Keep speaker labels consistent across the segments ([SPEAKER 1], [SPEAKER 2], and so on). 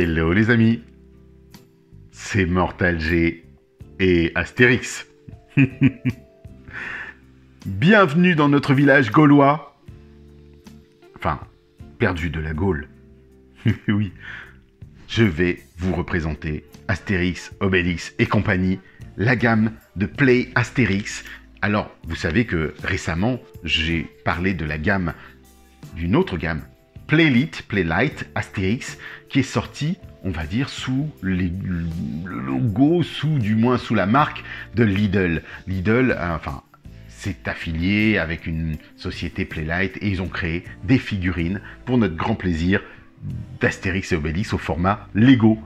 [SPEAKER 1] Hello les amis, c'est Mortal G et Astérix. Bienvenue dans notre village gaulois. Enfin, perdu de la Gaule. Oui, je vais vous représenter Astérix, Obélix et compagnie, la gamme de Play Astérix. Alors, vous savez que récemment, j'ai parlé de la gamme, d'une autre gamme, Playlight Astérix, qui est sortie, on va dire, sous le logo, du moins sous la marque de Lidl. Lidl, enfin, c'est affilié avec une société Playlight et ils ont créé des figurines pour notre grand plaisir d'Astérix et Obélix au format Lego,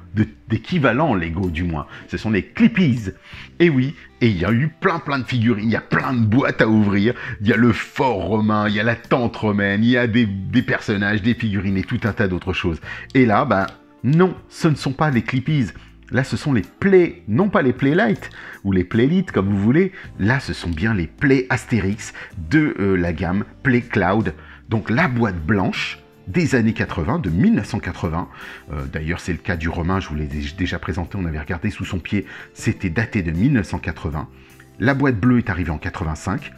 [SPEAKER 1] d'équivalent Lego du moins. Ce sont les Clippies. Et oui, et il y a eu plein de figurines, il y a plein de boîtes à ouvrir, il y a le fort romain, il y a la tente romaine, il y a des personnages, des figurines et tout un tas d'autres choses. Et là, ben non, ce ne sont pas les Clippies. Là, ce sont les non pas les Playlight ou les Playlit comme vous voulez. Là, ce sont bien les Play Astérix de la gamme Play Cloud. Donc la boîte blanche des années 80, de 1980. D'ailleurs, c'est le cas du Romain, je vous l'ai déjà présenté, on avait regardé sous son pied, c'était daté de 1980. La boîte bleue est arrivée en 85.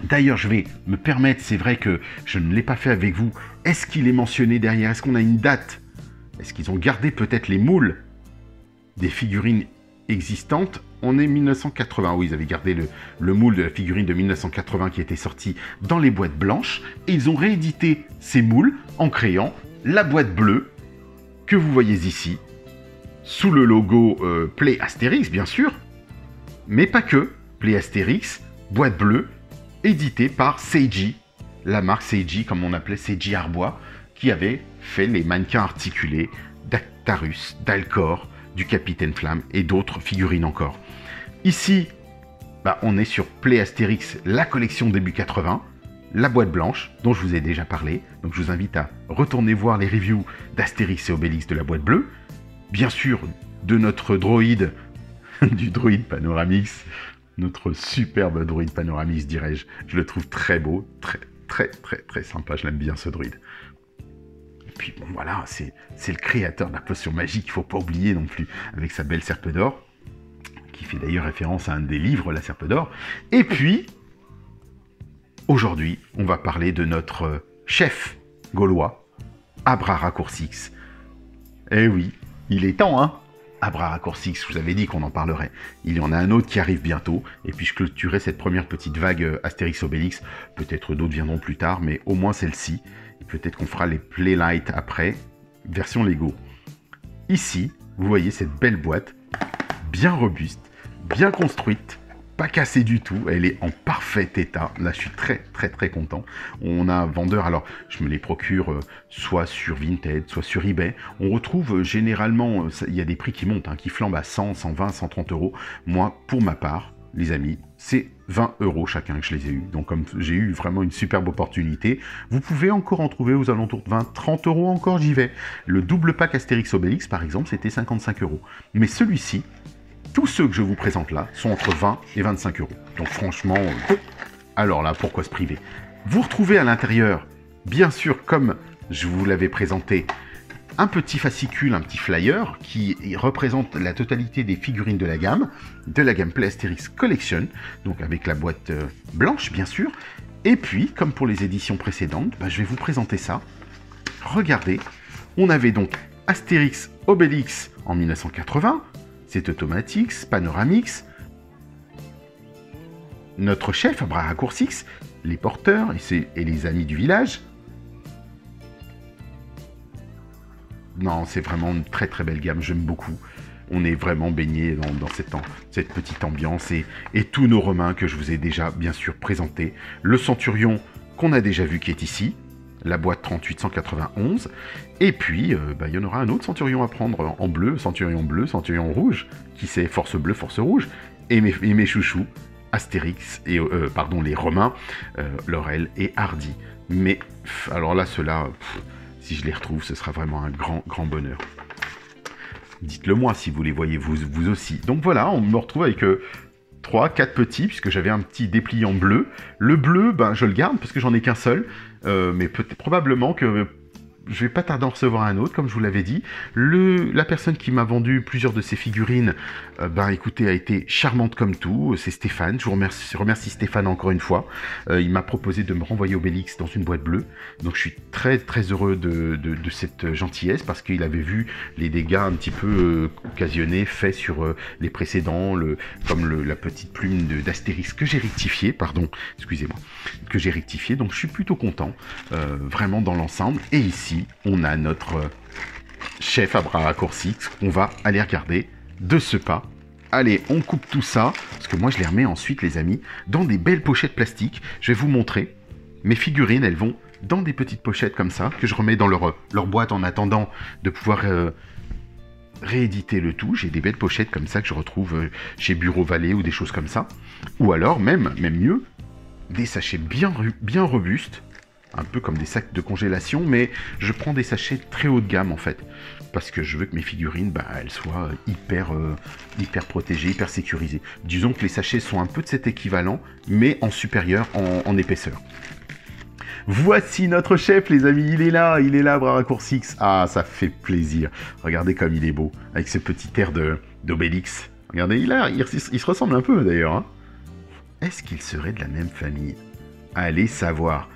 [SPEAKER 1] D'ailleurs, je vais me permettre, c'est vrai que je ne l'ai pas fait avec vous, est-ce qu'il est mentionné derrière? Est-ce qu'on a une date? Est-ce qu'ils ont gardé peut-être les moules des figurines existantes? On est 1980, oui, ils avaient gardé le moule de la figurine de 1980 qui était sorti dans les boîtes blanches, et ils ont réédité ces moules en créant la boîte bleue que vous voyez ici, sous le logo Play Astérix, bien sûr, mais pas que. Play Astérix, boîte bleue, éditée par Seiji, la marque Seiji, comme on appelait Seiji Arbois, qui avait fait les mannequins articulés d'Actarus, d'Alcor, du Capitaine Flamme et d'autres figurines encore. Ici, on est sur Play Astérix, la collection début 80, la boîte blanche, dont je vous ai déjà parlé. Donc je vous invite à retourner voir les reviews d'Astérix et Obélix de la boîte bleue. Bien sûr, de notre droïde, du droïde Panoramix, notre superbe droïde Panoramix, dirais-je. Je le trouve très beau, très sympa, je l'aime bien ce droïde. Et puis bon voilà, c'est le créateur de la potion magique, il ne faut pas oublier non plus, avec sa belle serpe d'or, qui fait d'ailleurs référence à un des livres, la serpe d'or. Et puis, aujourd'hui, on va parler de notre chef gaulois, Abraraccourcix. Eh oui, il est temps, hein, Abraraccourcix, je vous avais dit qu'on en parlerait. Il y en a un autre qui arrive bientôt, et puis je clôturerai cette première petite vague Astérix Obélix. Peut-être d'autres viendront plus tard, mais au moins celle-ci. Peut-être qu'on fera les Playlight après, version Lego. Ici, vous voyez cette belle boîte, bien robuste, bien construite, pas cassée du tout, elle est en parfait état. Là, je suis très content. On a un vendeur, alors je me les procure soit sur Vinted, soit sur eBay. On retrouve généralement, il y a des prix qui montent, hein, qui flambent à 100, 120, 130 euros. Moi, pour ma part, les amis, c'est 20 euros chacun que je les ai eus. Donc comme j'ai eu vraiment une superbe opportunité, vous pouvez encore en trouver aux alentours de 20, 30 euros encore, j'y vais. Le double pack Astérix Obélix, par exemple, c'était 55 euros. Mais celui-ci, tous ceux que je vous présente là, sont entre 20 et 25 euros. Donc franchement, alors là, pourquoi se priver? Vous retrouvez à l'intérieur, bien sûr, comme je vous l'avais présenté, un petit fascicule, un petit flyer qui représente la totalité des figurines de la gamme Play Astérix Collection, donc avec la boîte blanche bien sûr. Et puis, comme pour les éditions précédentes, je vais vous présenter ça. Regardez, on avait donc Astérix Obélix en 1980, c'est Automatix, Panoramix, notre chef Abraraccourcix, les porteurs et les amis du village. Non, c'est vraiment une très belle gamme, j'aime beaucoup. On est vraiment baigné dans cette petite ambiance et tous nos Romains que je vous ai déjà bien sûr présentés. Le Centurion qu'on a déjà vu qui est ici, la boîte 3891. Et puis, il y en aura un autre Centurion à prendre en bleu, Centurion rouge, qui c'est Force Bleue, Force Rouge. Et mes chouchous, Astérix et les Romains, Laurel et Hardy. Mais alors là, ceux-là, si je les retrouve, ce sera vraiment un grand bonheur. Dites-le moi si vous les voyez vous aussi. Donc voilà, on me retrouve avec 3, 4 petits, puisque j'avais un petit dépliant bleu. Le bleu, je le garde parce que j'en ai qu'un seul, mais probablement que je vais pas tarder à en recevoir un autre, comme je vous l'avais dit. La personne qui m'a vendu plusieurs de ces figurines, ben écoutez, a été charmante comme tout. C'est Stéphane. Je remercie Stéphane encore une fois. Il m'a proposé de me renvoyer Obélix dans une boîte bleue. Donc je suis très très heureux de cette gentillesse parce qu'il avait vu les dégâts un petit peu occasionnés faits sur les précédents, comme la petite plume d'Astérix que j'ai rectifié, pardon, excusez-moi, que j'ai rectifié. Donc je suis plutôt content, vraiment dans l'ensemble. Et ici, on a notre chef à bras raccourcis qu'on va aller regarder de ce pas. Allez, on coupe tout ça, parce que moi je les remets ensuite, les amis, dans des belles pochettes plastiques. Je vais vous montrer. Mes figurines, elles vont dans des petites pochettes comme ça, que je remets dans leur boîte en attendant de pouvoir rééditer le tout. J'ai des belles pochettes comme ça que je retrouve chez Bureau Vallée ou des choses comme ça. Ou alors, même mieux, des sachets bien robustes, un peu comme des sacs de congélation, mais je prends des sachets très haut de gamme en fait, parce que je veux que mes figurines, bah, elles soient hyper protégées, hyper sécurisées. Disons que les sachets sont un peu de cet équivalent, mais en supérieur en épaisseur. Voici notre chef, les amis, il est là, bras raccourcis. Ah, ça fait plaisir. Regardez comme il est beau, avec ce petit air d'Obélix. Regardez, il se ressemble un peu d'ailleurs. Hein. Est-ce qu'il serait de la même famille? Allez savoir.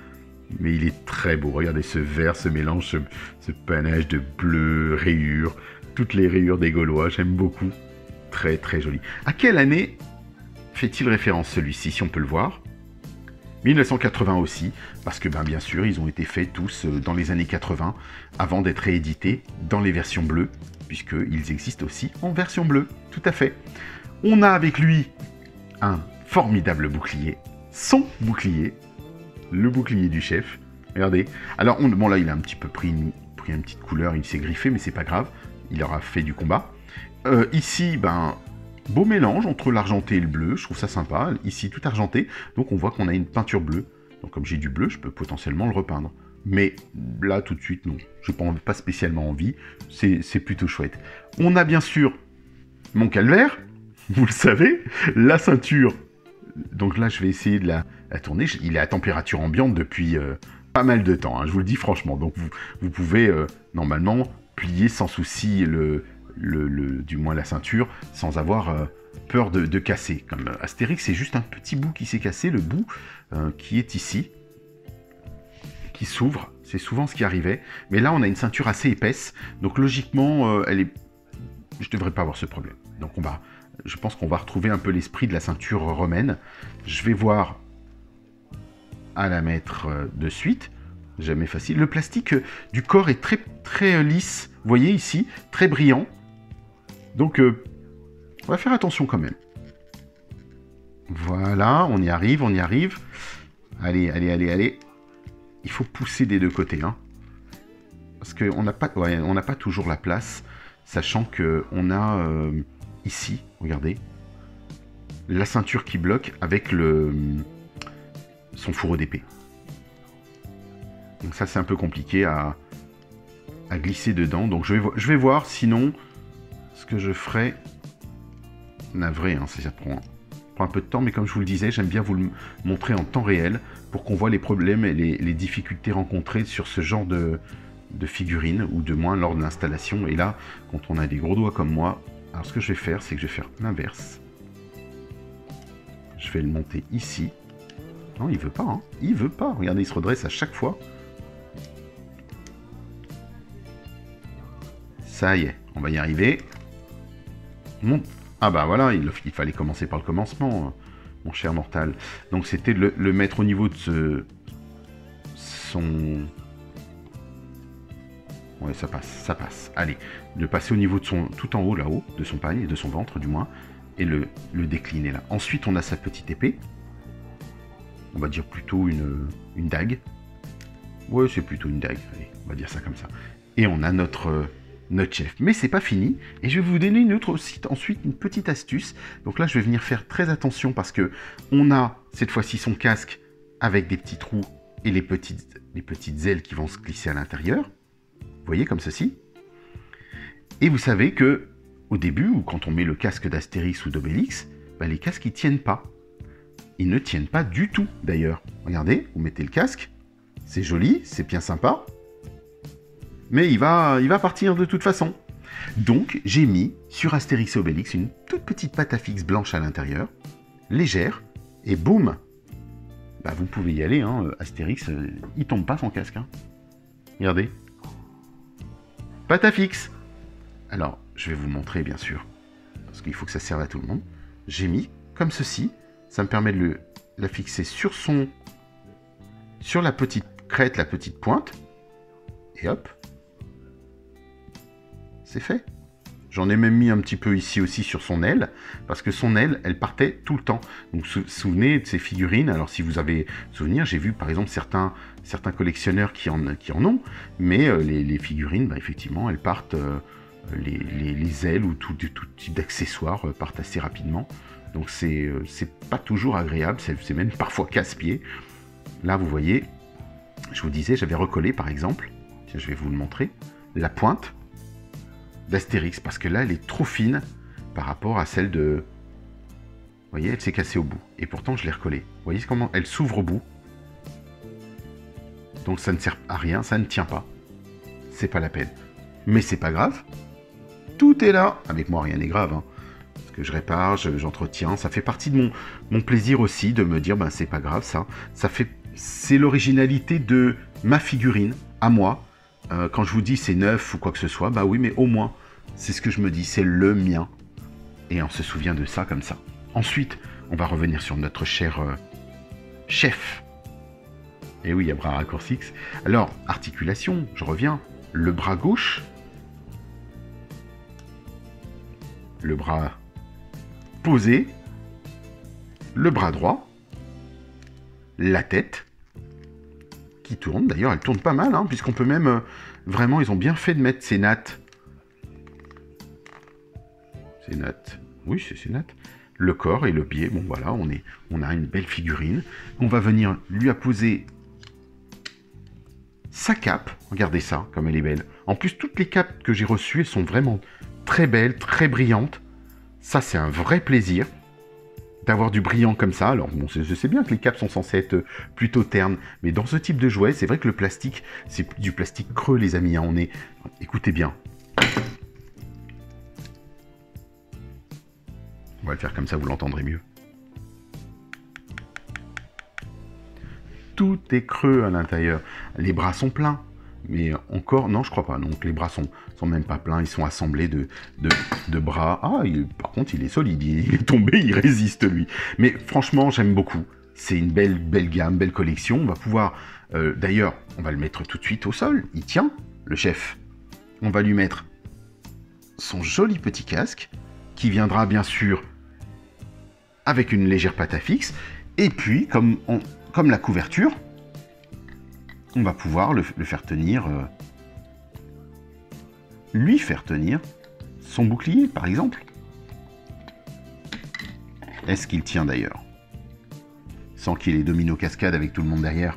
[SPEAKER 1] Mais il est très beau. Regardez ce vert, ce mélange, ce panache de bleu, rayures. Toutes les rayures des Gaulois, j'aime beaucoup. Très très joli. À quelle année fait-il référence celui-ci, si on peut le voir? 1980 aussi, parce que bien sûr, ils ont été faits tous dans les années 80, avant d'être réédités dans les versions bleues, puisqu'ils existent aussi en version bleue, tout à fait. On a avec lui un formidable bouclier, son bouclier, le bouclier du chef. Regardez. Alors, bon là, il a un petit peu pris une petite couleur, il s'est griffé, mais c'est pas grave, il aura fait du combat. Ici, beau mélange entre l'argenté et le bleu, je trouve ça sympa. Ici, tout argenté, donc on voit qu'on a une peinture bleue. Donc comme j'ai du bleu, je peux potentiellement le repeindre. Mais là, tout de suite, non. Je n'ai pas spécialement envie. C'est plutôt chouette. On a bien sûr mon calvaire, vous le savez, la ceinture. Donc là, je vais essayer de la tourner. Il est à température ambiante depuis pas mal de temps, hein, je vous le dis franchement. Donc vous pouvez normalement plier sans souci du moins la ceinture, sans avoir peur de casser. Comme Astérix, c'est juste un petit bout qui s'est cassé, le bout qui est ici, qui s'ouvre. C'est souvent ce qui arrivait. Mais là, on a une ceinture assez épaisse, donc logiquement, je devrais pas avoir ce problème. Donc je pense qu'on va retrouver un peu l'esprit de la ceinture romaine. Je vais voir à la mettre de suite. Jamais facile. Le plastique du corps est très très lisse. Vous voyez ici, très brillant. Donc, on va faire attention quand même. Voilà, on y arrive. Allez, allez, allez, allez. Il faut pousser des deux côtés, hein. Parce qu'on n'a pas toujours la place, sachant qu'on a ici, regardez, la ceinture qui bloque avec son fourreau d'épée. Donc ça, c'est un peu compliqué à glisser dedans. Donc je vais voir, sinon, ce que je ferai... Navré, hein, ça prend un peu de temps, mais comme je vous le disais, j'aime bien vous le montrer en temps réel pour qu'on voit les problèmes et les difficultés rencontrées sur ce genre de figurines, ou de moins lors de l'installation. Et là, quand on a des gros doigts comme moi, alors ce que je vais faire, c'est que je vais faire l'inverse. Je vais le monter ici. Non, il veut pas, hein. Il veut pas. Regardez, il se redresse à chaque fois. Ça y est, on va y arriver. Ah bah voilà, il fallait commencer par le commencement, mon cher mortal. Donc c'était de le mettre au niveau de son... Ouais, ça passe. Allez, de passer au niveau de son... tout en haut, là-haut, de son pagne, de son ventre du moins, et le décliner là. Ensuite, on a sa petite épée. On va dire plutôt une dague. Ouais, c'est plutôt une dague. Allez, on va dire ça comme ça. Et on a notre chef. Mais c'est pas fini. Et je vais vous donner ensuite une petite astuce. Donc là, je vais venir faire très attention parce que on a cette fois-ci son casque avec des petits trous et les petites ailes qui vont se glisser à l'intérieur. Vous voyez, comme ceci. Et vous savez que au début, ou quand on met le casque d'Astérix ou d'Obélix, les casques, ils tiennent pas. Ils ne tiennent pas du tout, d'ailleurs. Regardez, vous mettez le casque. C'est joli, c'est bien sympa. Mais il va partir de toute façon. Donc, j'ai mis sur Astérix et Obélix une toute petite pâte à fixe blanche à l'intérieur, légère, et boum, bah, vous pouvez y aller, hein. Astérix, il tombe pas son casque. Hein. Regardez. Pâte à fixe. Alors, je vais vous le montrer, bien sûr, parce qu'il faut que ça serve à tout le monde. J'ai mis comme ceci. Ça me permet de la fixer sur la petite crête, la petite pointe. Et hop. C'est fait. J'en ai même mis un petit peu ici aussi sur son aile, parce que son aile, elle partait tout le temps. Donc, vous vous souvenez de ces figurines. Alors, si vous avez souvenir, j'ai vu, par exemple, certains collectionneurs qui en ont, mais les figurines, bah, effectivement, elles partent, les ailes ou tout type d'accessoires partent assez rapidement. Donc, c'est pas toujours agréable, c'est même parfois casse-pied. Là, vous voyez, je vous disais, j'avais recollé, par exemple, tiens, je vais vous le montrer, la pointe d'Astérix, parce que là, elle est trop fine par rapport à celle de... Vous voyez, elle s'est cassée au bout. Et pourtant, je l'ai recollée. Vous voyez comment elle s'ouvre au bout. Donc, ça ne sert à rien, ça ne tient pas. C'est pas la peine. Mais c'est pas grave. Tout est là. Avec moi, rien n'est grave. Hein. Parce que je répare, j'entretiens. Ça fait partie de mon plaisir aussi de me dire, ben, c'est pas grave, ça. C'est l'originalité de ma figurine, à moi. Quand je vous dis c'est neuf ou quoi que ce soit, bah oui, mais au moins, c'est ce que je me dis, c'est le mien. Et on se souvient de ça comme ça. Ensuite, on va revenir sur notre cher chef. Et oui, il y a bras raccourcis. Alors, articulation, je reviens. Le bras gauche. Le bras posé. Le bras droit. La tête. Qui tourne, d'ailleurs elle tourne pas mal, hein, puisqu'on peut même, vraiment, ils ont bien fait de mettre ces nattes. Ces nattes, oui c'est ces nattes. Le corps et le pied, bon voilà, on a une belle figurine. On va venir lui apposer sa cape, regardez ça, comme elle est belle. En plus, toutes les capes que j'ai reçues, elles sont vraiment très belles, très brillantes. Ça, c'est un vrai plaisir d'avoir du brillant comme ça. Alors, bon, je sais bien que les capes sont censées être plutôt ternes, mais dans ce type de jouet, c'est vrai que le plastique, c'est du plastique creux, les amis. Hein. Écoutez bien. On va le faire comme ça, vous l'entendrez mieux. Tout est creux à l'intérieur. Les bras sont pleins. Mais encore, non, je crois pas. Donc les bras sont même pas pleins, ils sont assemblés de bras. Ah, par contre, il est solide, il est tombé, il résiste, lui. Mais franchement, j'aime beaucoup. C'est une belle gamme, belle collection. On va pouvoir, d'ailleurs, on va le mettre tout de suite au sol. Il tient, le chef. On va lui mettre son joli petit casque, qui viendra bien sûr avec une légère pâte à fixe. Et puis, comme la couverture, on va pouvoir le faire tenir, lui faire tenir son bouclier, par exemple. Est-ce qu'il tient d'ailleurs? Sans qu'il y ait les dominos cascades avec tout le monde derrière.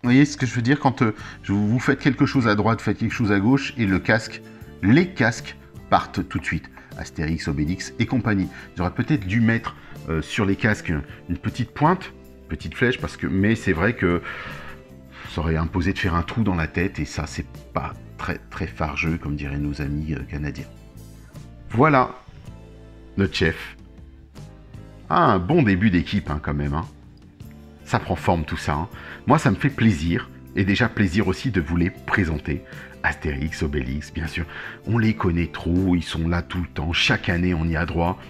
[SPEAKER 1] Vous voyez ce que je veux dire quand vous faites quelque chose à droite, faites quelque chose à gauche, et les casques partent tout de suite. Astérix, Obélix et compagnie. J'aurais peut-être dû mettre sur les casques une petite pointe, petite flèche, mais c'est vrai que ça aurait imposé de faire un trou dans la tête, et ça, c'est pas très très fargeux, comme diraient nos amis canadiens. Voilà, notre chef. Ah, un bon début d'équipe, hein, quand même. Hein. Ça prend forme tout ça. Hein. Moi, ça me fait plaisir, et déjà plaisir aussi de vous les présenter. Astérix, Obélix, bien sûr. On les connaît trop, ils sont là tout le temps. Chaque année, on y a droit.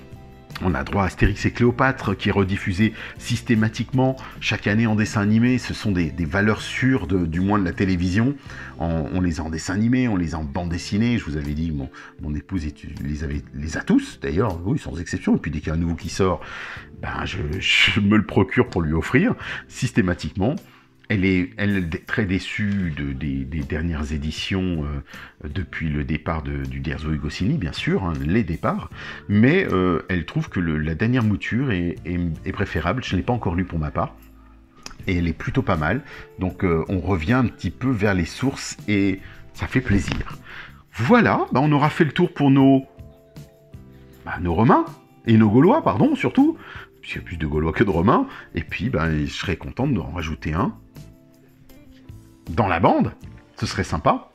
[SPEAKER 1] On a droit à Astérix et Cléopâtre, qui est rediffusé systématiquement chaque année en dessin animé. Ce sont des valeurs sûres, du moins de la télévision. On les a en dessin animé, on les a en bande dessinée. Je vous avais dit, mon épouse les a tous, d'ailleurs, oui, sans exception. Et puis dès qu'il y a un nouveau qui sort, ben, je me le procure pour lui offrir, systématiquement. Elle est très déçue des dernières éditions depuis le départ du Derzo et Goscinny, bien sûr, hein, les départs, mais elle trouve que la dernière mouture est préférable. Je ne l'ai pas encore lu pour ma part, et elle est plutôt pas mal. Donc on revient un petit peu vers les sources, et ça fait plaisir. Voilà, on aura fait le tour pour nos Romains, et nos Gaulois, pardon, surtout, puisqu'il y a plus de Gaulois que de Romains, et puis je serais content d'en rajouter un. dans la bande, ce serait sympa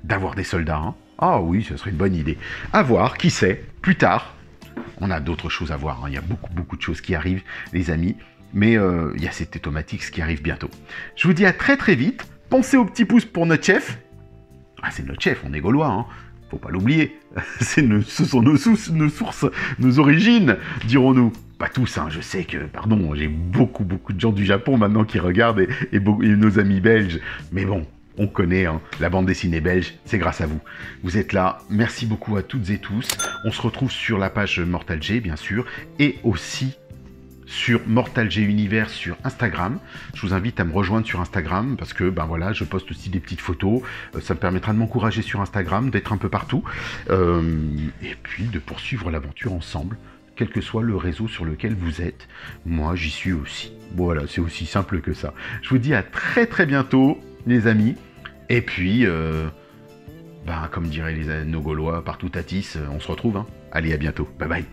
[SPEAKER 1] d'avoir des soldats. Hein. Ah oui, ce serait une bonne idée. À voir, qui sait, plus tard. On a d'autres choses à voir. Hein. Il y a beaucoup de choses qui arrivent, les amis. Mais il y a cette Automatix qui arrive bientôt. Je vous dis à très vite. Pensez au petit pouce pour notre chef. Ah, c'est notre chef, on est gaulois, hein. Faut pas l'oublier. Ce sont nos sources, nos origines, dirons-nous. Pas tous, hein, je sais que, pardon, j'ai beaucoup de gens du Japon maintenant qui regardent et nos amis belges. Mais bon, on connaît hein, la bande dessinée belge, c'est grâce à vous. Vous êtes là, merci beaucoup à toutes et tous. On se retrouve sur la page Mortal G, bien sûr, et aussi sur Mortal G Univers sur Instagram. Je vous invite à me rejoindre sur Instagram parce que ben voilà, je poste aussi des petites photos. Ça me permettra de m'encourager sur Instagram, d'être un peu partout et puis de poursuivre l'aventure ensemble, quel que soit le réseau sur lequel vous êtes. Moi, j'y suis aussi. Voilà, c'est aussi simple que ça. Je vous dis à très bientôt, les amis. Et puis, ben, comme diraient nos Gaulois, partout Tatis, on se retrouve. Hein. Allez, à bientôt. Bye bye.